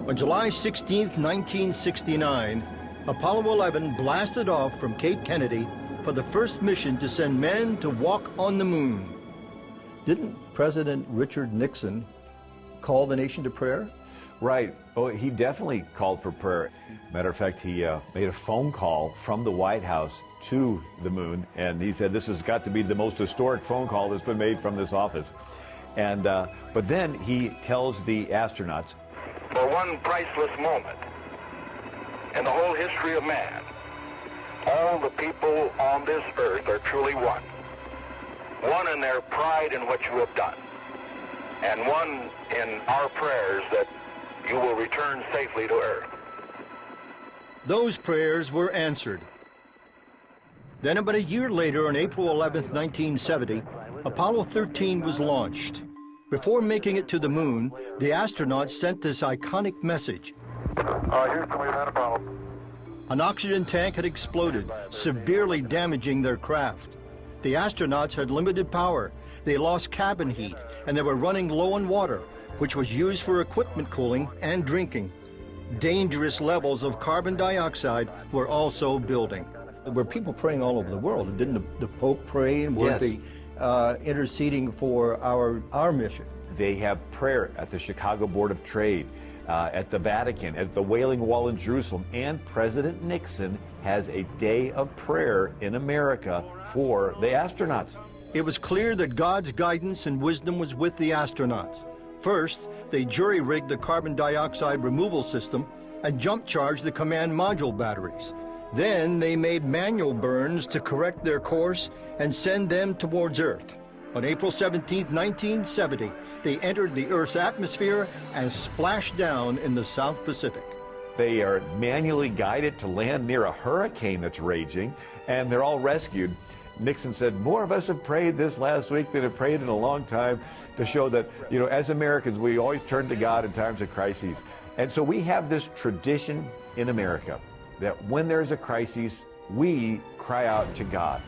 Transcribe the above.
On July 16, 1969, Apollo 11 blasted off from Cape Kennedy for the first mission to send men to walk on the moon. Didn't President Richard Nixon call the nation to prayer? Right. Oh, he definitely called for prayer. Matter of fact, he made a phone call from the White House to the moon, and he said this has got to be the most historic phone call that's been made from this office. And but then he tells the astronauts, for one priceless moment in the whole history of man, all the people on this earth are truly one. One in their pride in what you have done, and one in our prayers that you will return safely to Earth. Those prayers were answered. Then about a year later, on April 11, 1970, Apollo 13 was launched. Before making it to the moon, the astronauts sent this iconic message. Houston, we've had a problem. An oxygen tank had exploded, severely damaging their craft. The astronauts had limited power. They lost cabin heat, and they were running low on water, which was used for equipment cooling and drinking. Dangerous levels of carbon dioxide were also building. There were people praying all over the world. Didn't the Pope pray, and weren't they interceding for our mission? they have prayer at the Chicago Board of Trade, at the Vatican, at the Wailing Wall in Jerusalem, and President Nixon has a day of prayer in America for the astronauts. It was clear that God's guidance and wisdom was with the astronauts. First, they jury-rigged the carbon dioxide removal system and jump-charged the command module batteries. Then they made manual burns to correct their course and send them towards Earth. On April 17, 1970, they entered the Earth's atmosphere and splashed down in the South Pacific. They are manually guided to land near a hurricane that's raging, and they're all rescued. Nixon said, more of us have prayed this last week than have prayed in a long time, to show that, you know, as Americans, we always turn to God in times of crises. And so we have this tradition in America that when there's a crisis, we cry out to God.